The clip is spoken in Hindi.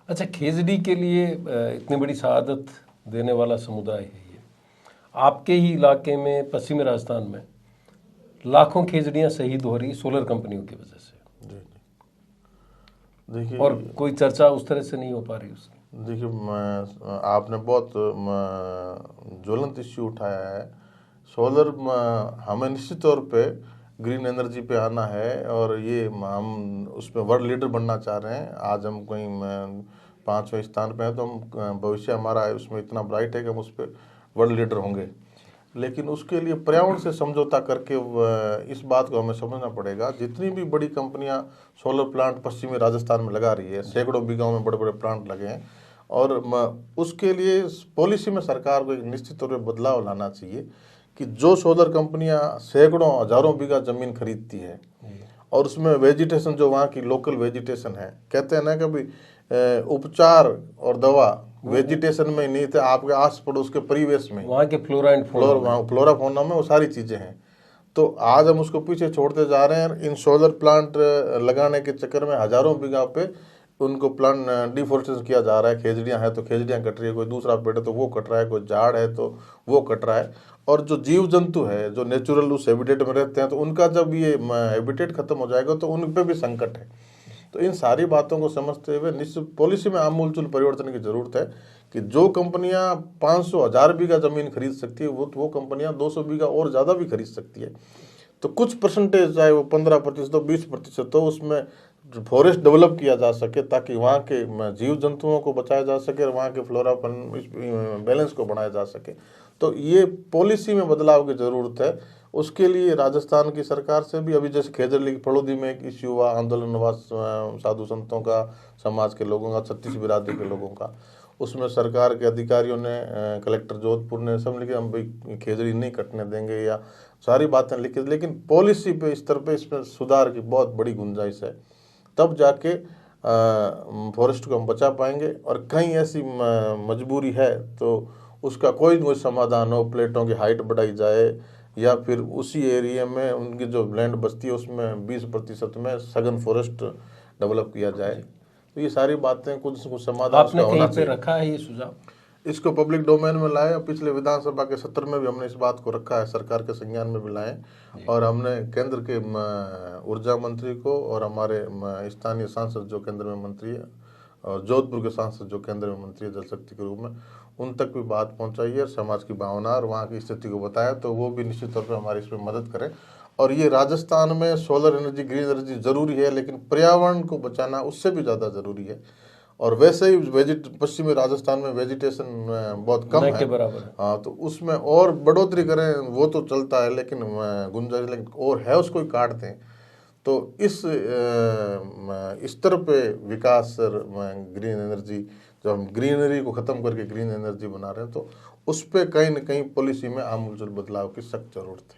अच्छा, खेजड़ी के लिए इतनी बड़ी शहादत देने वाला समुदाय है ये। आपके ही इलाके में, पश्चिमी राजस्थान में, लाखों खेजड़ियां शहीद हो रही सोलर कंपनियों की वजह से। जी जी। देखिए, और कोई चर्चा उस तरह से नहीं हो पा रही उसकी। देखिए आपने बहुत ज्वलंत इश्यू उठाया है। सोलर हमें निश्चित तौर पे ग्रीन एनर्जी पे आना है और ये हम उसमें वर्ल्ड लीडर बनना चाह रहे हैं। आज हम कहीं 5वें स्थान पे हैं, तो हम भविष्य हमारा है उसमें इतना ब्राइट है कि हम उस पर वर्ल्ड लीडर होंगे। लेकिन उसके लिए पर्यावरण से समझौता करके इस बात को हमें समझना पड़ेगा। जितनी भी बड़ी कंपनियां सोलर प्लांट पश्चिमी राजस्थान में लगा रही है, सैकड़ों बीघाओं में बड़े बड़े प्लांट लगे हैं, और उसके लिए पॉलिसी में सरकार को एक निश्चित तौर पर बदलाव लाना चाहिए कि जो सोलर कंपनियां सैकड़ों हजारों बीघा जमीन खरीदती है और उसमें वेजिटेशन, जो वहाँ की लोकल वेजिटेशन है, कहते हैं ना कभी उपचार और दवा वेजिटेशन में नहीं थे, आपके आस पड़ोस के परिवेश में, वहाँ के फ्लोरा एंड फ्लोरा फौना में वो सारी चीजें हैं। तो आज हम उसको पीछे छोड़ते जा रहे हैं। इन सोलर प्लांट लगाने के चक्कर में हजारों बीघा पे उनको प्लांट डिफोरेस्टेशन किया जा रहा है। खेजड़ियां हैं तो खेजड़ियां कट रही है, कोई दूसरा पेड़ है तो वो कट रहा है, कोई झाड़ है तो वो कट रहा है। और जो जीव जंतु है जो नेचुरल उस हैबिटेट में रहते हैं, तो उनका जब ये हैबिटेट खत्म हो जाएगा तो उन पे भी संकट है। तो इन सारी बातों को समझते हुए निश्चित पॉलिसी में आमूलचूल परिवर्तन की जरूरत है कि जो कंपनियां 500,000 बीघा जमीन खरीद सकती है, वो कंपनियां 200 बीघा और ज़्यादा भी खरीद सकती है। तो कुछ परसेंटेज, चाहे वो 15% हो, 20% हो, उसमें फॉरेस्ट डेवलप किया जा सके ताकि वहाँ के जीव जंतुओं को बचाया जा सके और वहाँ के फ्लोरा बैलेंस को बढ़ाया जा सके। तो ये पॉलिसी में बदलाव की ज़रूरत है। उसके लिए राजस्थान की सरकार से भी, अभी जैसे खेजड़ी की फड़ौदी में एक इश्यू हुआ, आंदोलन हुआ साधु संतों का, समाज के लोगों का, 36 बिरादरी के लोगों का, उसमें सरकार के अधिकारियों ने, कलेक्टर जोधपुर ने, सब लिखे हम भाई खेजड़ी नहीं कटने देंगे, या सारी बातें लिखी। लेकिन पॉलिसी पे स्तर पे इसमें सुधार की बहुत बड़ी गुंजाइश है, तब जाके फॉरेस्ट को हम बचा पाएंगे। और कहीं ऐसी मजबूरी है तो उसका कोई न समाधान हो, प्लेटों की हाइट बढ़ाई जाए, या फिर उसी एरिया में उनकी जो लैंड बस्ती है उसमें 20% में सघन फॉरेस्ट डेवलप किया जाए। तो ये सारी बातें कुछ समाधान आपने कहीं पे रखा है ये सुझाव? इसको पब्लिक डोमेन में लाए। पिछले विधानसभा के सत्र में भी हमने इस बात को रखा है, सरकार के संज्ञान में भी लाए, और हमने केंद्र के ऊर्जा मंत्री को और हमारे स्थानीय सांसद जो केंद्र में मंत्री है, और जोधपुर के सांसद जो केंद्र में मंत्री है जल शक्ति के रूप में, उन तक भी बात पहुंचाई है, समाज की भावना और वहाँ की स्थिति को बताया। तो वो भी निश्चित तौर पर हमारी इसमें मदद करें। और ये राजस्थान में सोलर एनर्जी, ग्रीन एनर्जी जरूरी है, लेकिन पर्यावरण को बचाना उससे भी ज़्यादा जरूरी है। और वैसे ही पश्चिमी राजस्थान में वेजिटेशन बहुत कम है, बराबर। हाँ, तो उसमें और बढ़ोतरी करें वो तो चलता है, लेकिन गुंजाइश लेकिन और है, उसको ही काट दें। तो इस स्तर पे विकास ग्रीन एनर्जी, जो हम ग्रीनरी को ख़त्म करके ग्रीन एनर्जी बना रहे हैं, तो उस पर कहीं ना कहीं पॉलिसी में आमूलचूल बदलाव की सख्त जरूरत है।